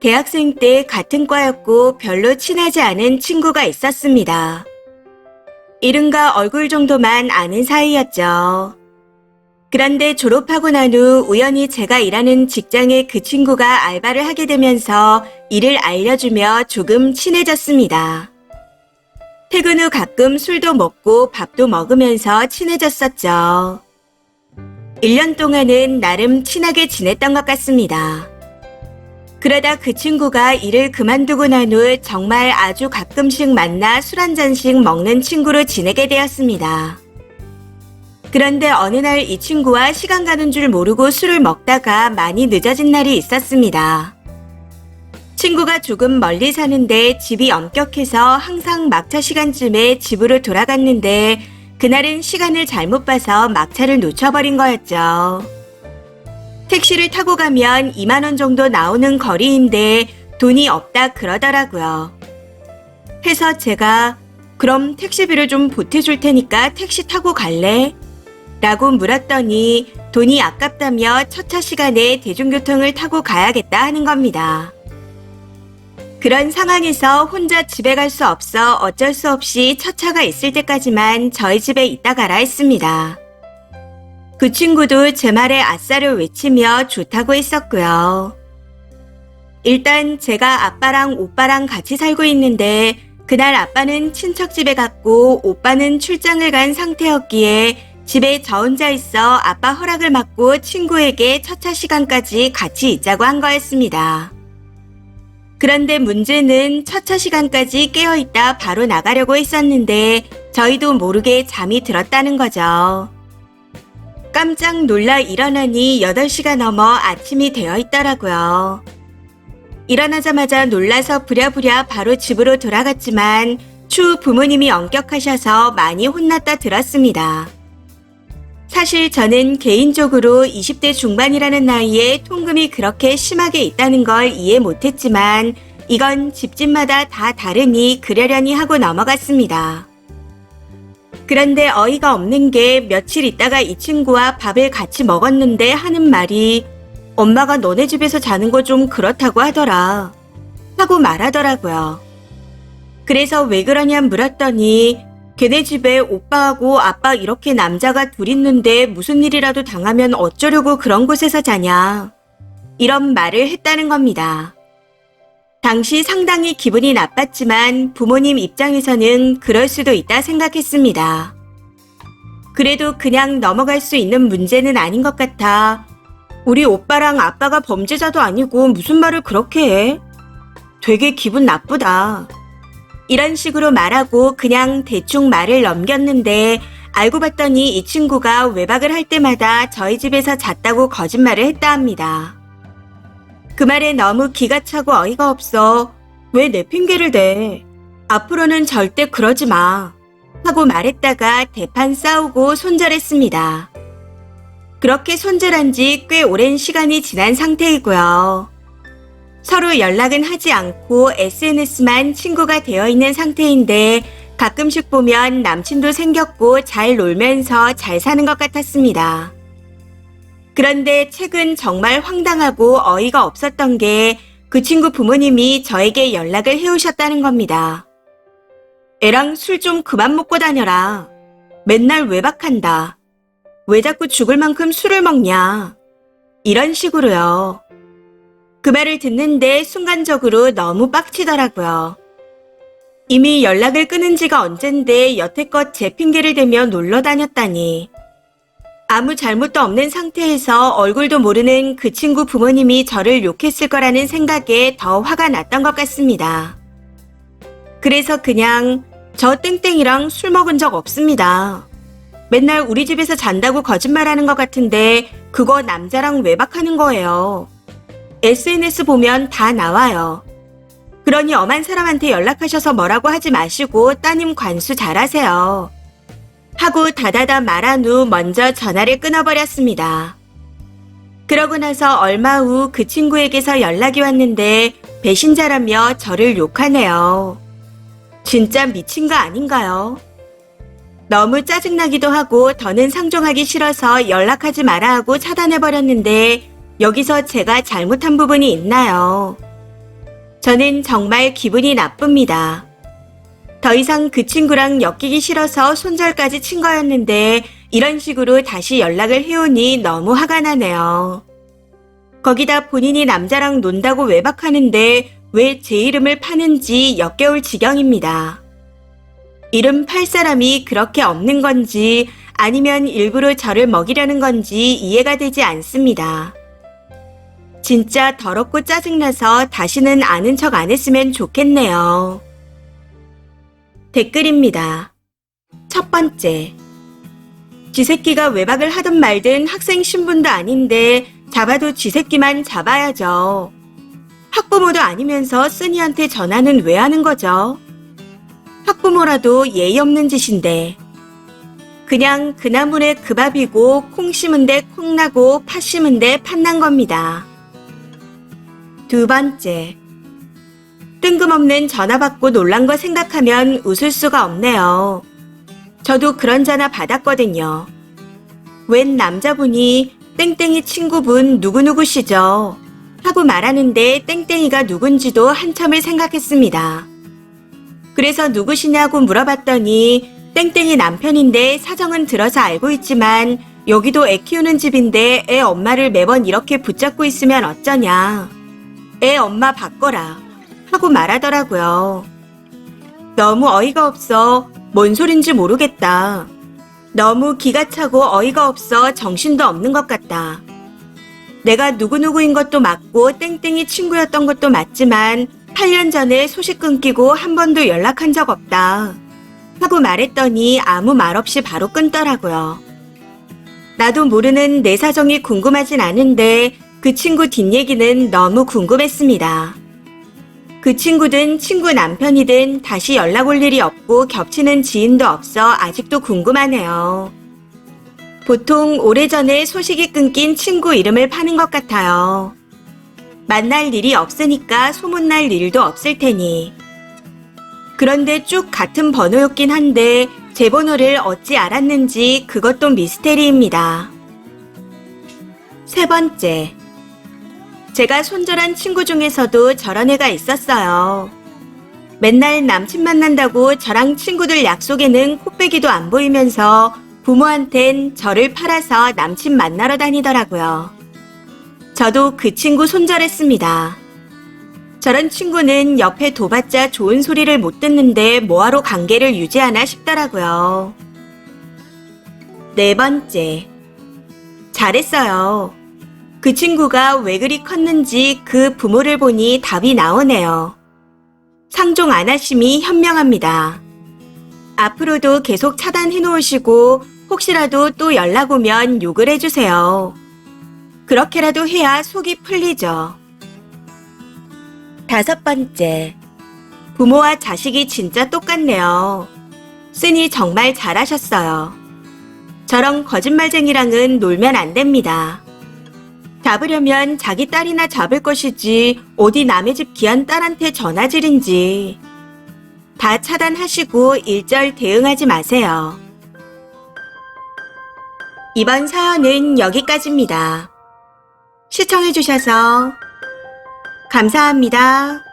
대학생 때 같은 과였고 별로 친하지 않은 친구가 있었습니다. 이름과 얼굴 정도만 아는 사이였죠. 그런데 졸업하고 난 후 우연히 제가 일하는 직장에 그 친구가 알바를 하게 되면서 일을 알려주며 조금 친해졌습니다. 퇴근 후 가끔 술도 먹고 밥도 먹으면서 친해졌었죠. 1년 동안은 나름 친하게 지냈던 것 같습니다. 그러다 그 친구가 일을 그만두고 난 후 정말 아주 가끔씩 만나 술 한 잔씩 먹는 친구로 지내게 되었습니다. 그런데 어느 날 이 친구와 시간 가는 줄 모르고 술을 먹다가 많이 늦어진 날이 있었습니다. 친구가 조금 멀리 사는데 집이 엄격해서 항상 막차 시간쯤에 집으로 돌아갔는데 그날은 시간을 잘못 봐서 막차를 놓쳐버린 거였죠. 택시를 타고 가면 2만 원 정도 나오는 거리인데 돈이 없다 그러더라고요. 해서 제가 그럼 택시비를 좀 보태줄 테니까 택시 타고 갈래? 라고 물었더니 돈이 아깝다며 첫차 시간에 대중교통을 타고 가야겠다 하는 겁니다. 그런 상황에서 혼자 집에 갈 수 없어 어쩔 수 없이 첫차가 있을 때까지만 저희 집에 있다 가라 했습니다. 그 친구도 제 말에 아싸를 외치며 좋다고 했었고요. 일단 제가 아빠랑 오빠랑 같이 살고 있는데 그날 아빠는 친척 집에 갔고 오빠는 출장을 간 상태였기에 집에 저 혼자 있어 아빠 허락을 받고 친구에게 첫차 시간까지 같이 있자고 한 거였습니다. 그런데 문제는 첫차 시간까지 깨어있다 바로 나가려고 했었는데 저희도 모르게 잠이 들었다는 거죠. 깜짝 놀라 일어나니 8시가 넘어 아침이 되어 있더라고요. 일어나자마자 놀라서 부랴부랴 바로 집으로 돌아갔지만 추후 부모님이 엄격하셔서 많이 혼났다 들었습니다. 사실 저는 개인적으로 20대 중반이라는 나이에 통금이 그렇게 심하게 있다는 걸 이해 못했지만 이건 집집마다 다 다르니 그러려니 하고 넘어갔습니다. 그런데 어이가 없는 게 며칠 있다가 이 친구와 밥을 같이 먹었는데 하는 말이 엄마가 너네 집에서 자는 거 좀 그렇다고 하더라 하고 말하더라고요. 그래서 왜 그러냐 물었더니 걔네 집에 오빠하고 아빠 이렇게 남자가 둘 있는데 무슨 일이라도 당하면 어쩌려고 그런 곳에서 자냐. 이런 말을 했다는 겁니다. 당시 상당히 기분이 나빴지만 부모님 입장에서는 그럴 수도 있다 생각했습니다. 그래도 그냥 넘어갈 수 있는 문제는 아닌 것 같아. 우리 오빠랑 아빠가 범죄자도 아니고 무슨 말을 그렇게 해? 되게 기분 나쁘다. 이런 식으로 말하고 그냥 대충 말을 넘겼는데 알고 봤더니 이 친구가 외박을 할 때마다 저희 집에서 잤다고 거짓말을 했다 합니다. 그 말에 너무 기가 차고 어이가 없어. 왜 내 핑계를 대? 앞으로는 절대 그러지 마. 하고 말했다가 대판 싸우고 손절했습니다. 그렇게 손절한 지 꽤 오랜 시간이 지난 상태이고요. 서로 연락은 하지 않고 SNS만 친구가 되어 있는 상태인데 가끔씩 보면 남친도 생겼고 잘 놀면서 잘 사는 것 같았습니다. 그런데 최근 정말 황당하고 어이가 없었던 게 그 친구 부모님이 저에게 연락을 해오셨다는 겁니다. 애랑 술 좀 그만 먹고 다녀라. 맨날 외박한다. 왜 자꾸 죽을 만큼 술을 먹냐. 이런 식으로요. 그 말을 듣는데 순간적으로 너무 빡치더라고요. 이미 연락을 끊은 지가 언젠데 여태껏 제 핑계를 대며 놀러 다녔다니. 아무 잘못도 없는 상태에서 얼굴도 모르는 그 친구 부모님이 저를 욕했을 거라는 생각에 더 화가 났던 것 같습니다. 그래서 그냥 저 땡땡이랑 술 먹은 적 없습니다. 맨날 우리 집에서 잔다고 거짓말하는 것 같은데 그거 남자랑 외박하는 거예요. SNS 보면 다 나와요. 그러니 엄한 사람한테 연락하셔서 뭐라고 하지 마시고 따님 관수 잘하세요. 하고 다다다 말한 후 먼저 전화를 끊어버렸습니다. 그러고 나서 얼마 후 그 친구에게서 연락이 왔는데 배신자라며 저를 욕하네요. 진짜 미친 거 아닌가요? 너무 짜증나기도 하고 더는 상종하기 싫어서 연락하지 마라 하고 차단해버렸는데 여기서 제가 잘못한 부분이 있나요? 저는 정말 기분이 나쁩니다. 더 이상 그 친구랑 엮이기 싫어서 손절까지 친 거였는데 이런 식으로 다시 연락을 해오니 너무 화가 나네요. 거기다 본인이 남자랑 논다고 외박하는데 왜 제 이름을 파는지 역겨울 지경입니다. 이름 팔 사람이 그렇게 없는 건지 아니면 일부러 저를 먹이려는 건지 이해가 되지 않습니다. 진짜 더럽고 짜증나서 다시는 아는 척 안 했으면 좋겠네요. 댓글입니다. 첫 번째. 쥐새끼가 외박을 하든 말든 학생 신분도 아닌데 잡아도 쥐새끼만 잡아야죠. 학부모도 아니면서 쓰니한테 전화는 왜 하는 거죠? 학부모라도 예의 없는 짓인데. 그냥 그 나물에 그 밥이고 콩 심은 데 콩 나고 팥 심은 데 팥 난 겁니다. 두 번째. 뜬금없는 전화 받고 놀란 거 생각하면 웃을 수가 없네요. 저도 그런 전화 받았거든요. 웬 남자분이 땡땡이 친구분 누구누구시죠? 하고 말하는데 땡땡이가 누군지도 한참을 생각했습니다. 그래서 누구시냐고 물어봤더니 땡땡이 남편인데 사정은 들어서 알고 있지만 여기도 애 키우는 집인데 애 엄마를 매번 이렇게 붙잡고 있으면 어쩌냐. 애 엄마 바꿔라 하고 말하더라고요. 너무 어이가 없어. 뭔 소린지 모르겠다. 너무 기가 차고 어이가 없어 정신도 없는 것 같다. 내가 누구누구인 것도 맞고 땡땡이 친구였던 것도 맞지만 8년 전에 소식 끊기고 한 번도 연락한 적 없다. 하고 말했더니 아무 말 없이 바로 끊더라고요. 나도 모르는 내 사정이 궁금하진 않은데 그 친구 뒷얘기는 너무 궁금했습니다. 그 친구든 친구 남편이든 다시 연락 올 일이 없고 겹치는 지인도 없어 아직도 궁금하네요. 보통 오래전에 소식이 끊긴 친구 이름을 파는 것 같아요. 만날 일이 없으니까 소문날 일도 없을 테니. 그런데 쭉 같은 번호였긴 한데 제 번호를 어찌 알았는지 그것도 미스테리입니다. 세 번째. 제가 손절한 친구 중에서도 저런 애가 있었어요. 맨날 남친 만난다고 저랑 친구들 약속에는 코빼기도 안 보이면서 부모한텐 저를 팔아서 남친 만나러 다니더라고요. 저도 그 친구 손절했습니다. 저런 친구는 옆에 둬봤자 좋은 소리를 못 듣는데 뭐하러 관계를 유지하나 싶더라고요. 네 번째. 잘했어요. 그 친구가 왜 그리 컸는지 그 부모를 보니 답이 나오네요. 상종 안 하심이 현명합니다. 앞으로도 계속 차단해 놓으시고 혹시라도 또 연락 오면 욕을 해주세요. 그렇게라도 해야 속이 풀리죠. 다섯 번째. 부모와 자식이 진짜 똑같네요. 쓰니 정말 잘하셨어요. 저런 거짓말쟁이랑은 놀면 안 됩니다. 잡으려면 자기 딸이나 잡을 것이지 어디 남의 집 귀한 딸한테 전화질인지. 다 차단하시고 일절 대응하지 마세요. 이번 사연은 여기까지입니다. 시청해주셔서 감사합니다.